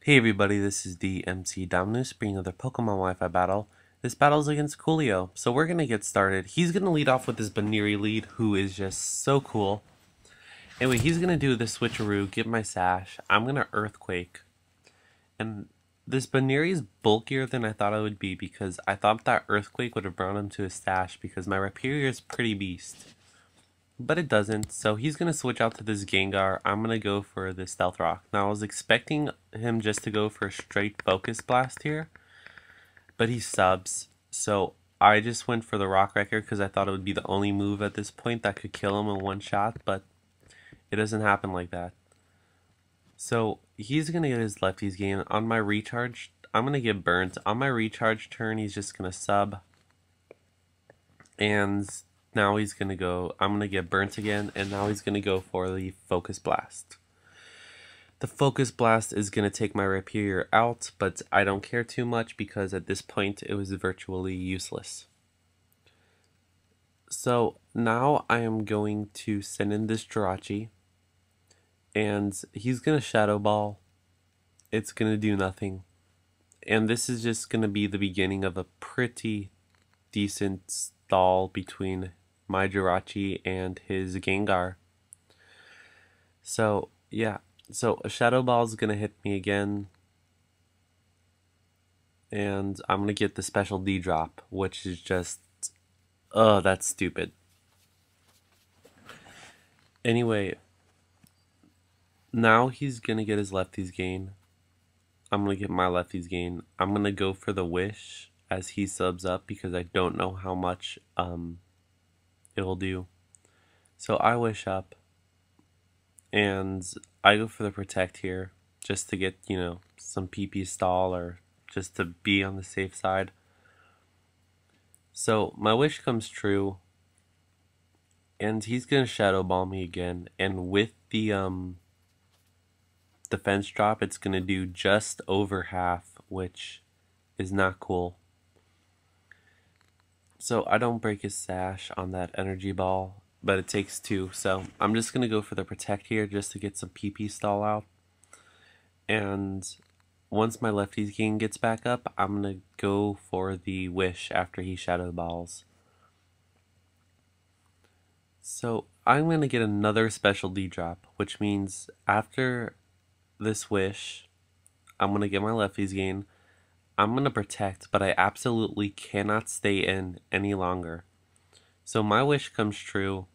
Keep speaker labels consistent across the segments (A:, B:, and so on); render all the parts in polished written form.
A: Hey everybody, this is the MC Dominus bringing another Pokemon Wi-Fi battle. This battle is against Coolio, so we're gonna get started. He's gonna lead off with his Baniri lead, who is just so cool. Anyway, he's gonna do the switcheroo, get my sash. I'm gonna Earthquake. And this Baniri is bulkier than I thought it would be because I thought that Earthquake would have brought him to his stash because my Rhyperior is pretty beast. But it doesn't, so he's going to switch out to this Gengar. I'm going to go for the Stealth Rock. Now, I was expecting him just to go for a straight Focus Blast here, but he subs, so I just went for the Rock Wrecker because I thought it would be the only move at this point that could kill him in one shot, but it doesn't happen like that. So he's going to get his Lefties game. On my recharge, I'm going to get burnt. On my recharge turn, he's just going to sub, and now he's going to go, I'm going to get burnt again, and now he's going to go for the Focus Blast. The Focus Blast is going to take my Rhyperior out, but I don't care too much because at this point it was virtually useless. So now I am going to send in this Jirachi, and he's going to Shadow Ball. It's going to do nothing. And this is just going to be the beginning of a pretty decent stall between my Jirachi and his Gengar. So yeah, so a Shadow Ball is gonna hit me again, and I'm gonna get the special D drop, which is just, oh, that's stupid. Anyway, now he's gonna get his Lefties gain. I'm gonna get my Lefties gain. I'm gonna go for the Wish as he subs up because I don't know how much it'll do. So I wish up, and I go for the Protect here just to get, some PP stall or just to be on the safe side. So my wish comes true, and he's gonna Shadow Ball me again, and with the defense drop it's gonna do just over half, which is not cool. So I don't break his sash on that energy ball, but it takes two, so I'm just going to go for the Protect here just to get some PP stall out. And once my Lefties gain gets back up, I'm going to go for the Wish after he Shadow Balls. So I'm going to get another special D drop, which means after this Wish, I'm going to get my Lefties gain. I'm going to Protect, but I absolutely cannot stay in any longer. So my wish comes true,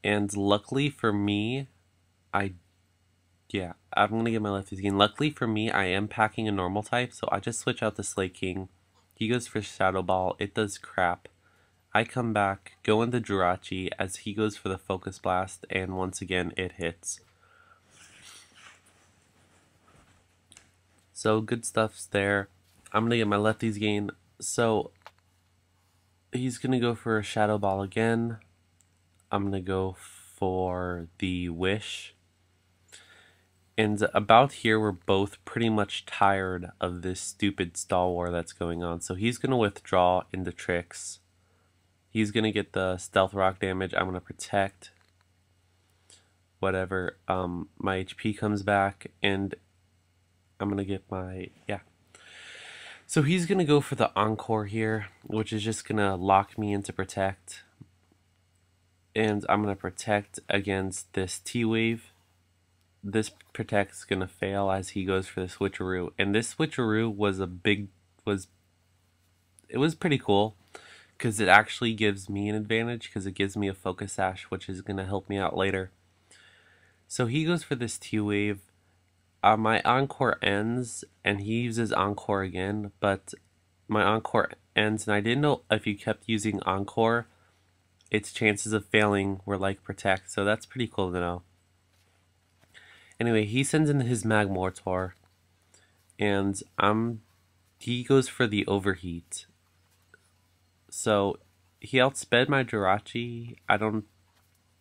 A: and luckily for me, I'm going to get my Lefties gain. Luckily for me, I am packing a normal type, so I just switch out the Slate King. He goes for Shadow Ball. It does crap. I come back, go into Jirachi as he goes for the Focus Blast, and once again, it hits. So good stuff's there. I'm gonna get my Lefties gain. So he's gonna go for a Shadow Ball again. I'm gonna go for the Wish. And about here, we're both pretty much tired of this stupid stall war that's going on. So he's gonna withdraw into Tricks. He's gonna get the Stealth Rock damage. I'm gonna Protect. Whatever. My HP comes back, and I'm gonna get my, So he's gonna go for the Encore here, which is just gonna lock me into Protect. And I'm gonna Protect against this T-Wave. This Protect's gonna fail as he goes for the Switcheroo. And this Switcheroo was it was pretty cool, because it actually gives me an advantage, because it gives me a Focus Sash, which is gonna help me out later. So he goes for this T-Wave. My Encore ends, and he uses Encore again, but my Encore ends, and I didn't know if you kept using Encore, its chances of failing were like Protect, so that's pretty cool to know. Anyway, he sends in his Magmortar, and he goes for the Overheat. So he outsped my Jirachi. I don't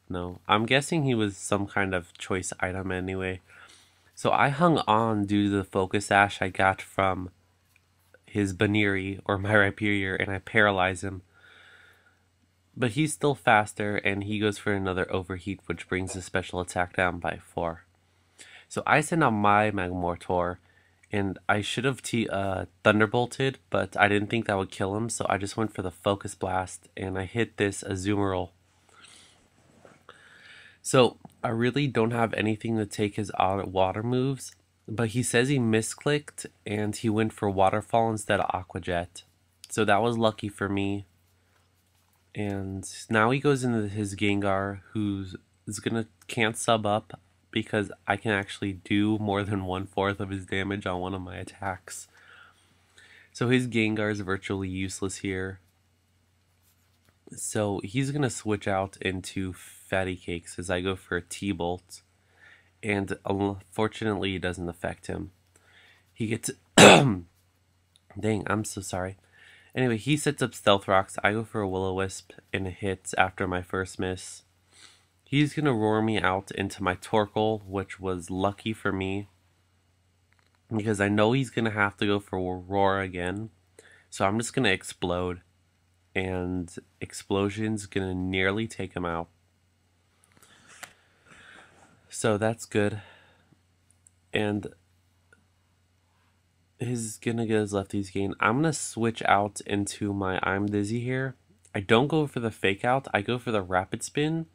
A: know. I'm guessing he was some kind of choice item anyway. So I hung on due to the Focus Sash I got from his Baniri, or my Rhyperior, and I paralyze him. But he's still faster, and he goes for another Overheat, which brings the special attack down by 4. So I sent out my Magmortar, and I should have Thunderbolted, but I didn't think that would kill him, so I just went for the Focus Blast, and I hit this Azumarill. So I really don't have anything to take his water moves, but he says he misclicked, and he went for Waterfall instead of Aqua Jet. So that was lucky for me. And now he goes into his Gengar, can't sub up because I can actually do more than 1/4 of his damage on one of my attacks. So his Gengar is virtually useless here. So he's gonna switch out into Fatty Cakes as I go for a T-Bolt, and unfortunately it doesn't affect him. He gets dang, I'm so sorry. Anyway, he sets up Stealth Rocks. I go for a Will-O-Wisp, and it hits after my first miss. He's going to roar me out into my Torkoal, which was lucky for me, because I know he's going to have to go for Roar again. So I'm just going to explode, and Explosion's going to nearly take him out. So that's good. And he's gonna get his lefties gain. I'm gonna switch out into my I'm Dizzy here. I don't go for the fake out, I go for the rapid spin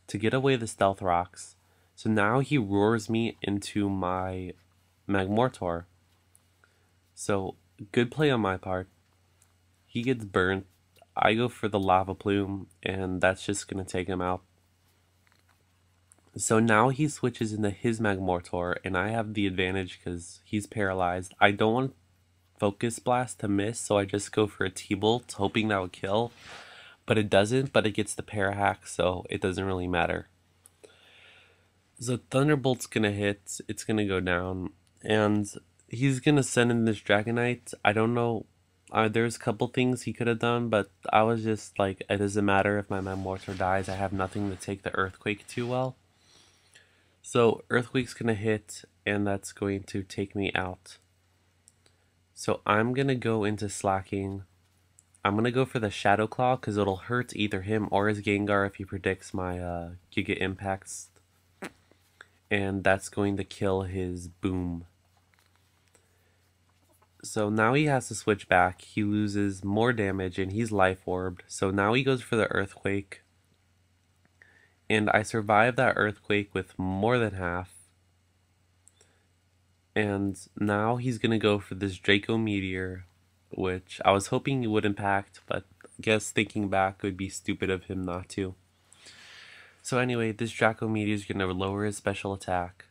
A: to get away the Stealth Rocks. So now he roars me into my Magmortar. So good play on my part. He gets burnt. I go for the Lava Plume, and that's just gonna take him out. So now he switches into his Magmortar, and I have the advantage because he's paralyzed. I don't want Focus Blast to miss, so I just go for a T-Bolt, hoping that would kill. But it doesn't, but it gets the Parahack, so it doesn't really matter. So Thunderbolt's gonna hit, it's gonna go down, and he's gonna send in this Dragonite. I don't know, there's a couple things he could have done, but I was just like, it doesn't matter if my Magmortar dies, I have nothing to take the Earthquake too well. So Earthquake's gonna hit, and that's going to take me out. So I'm gonna go into Slacking. I'm gonna go for the Shadow Claw because it'll hurt either him or his Gengar if he predicts my Giga Impacts. And that's going to kill his Boom. So now he has to switch back. He loses more damage and he's Life Orbed. So now he goes for the Earthquake. And I survived that Earthquake with more than half. And now he's going to go for this Draco Meteor, which I was hoping he would impact, but I guess thinking back it would be stupid of him not to. So anyway, this Draco Meteor is going to lower his special attack.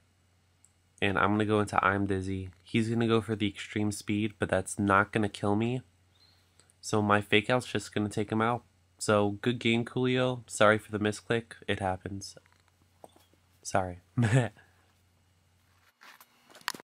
A: And I'm going to go into I'm Dizzy. He's going to go for the extreme speed, but that's not going to kill me. So my fake out's just going to take him out. So good game, Coolio. Sorry for the misclick. It happens. Sorry.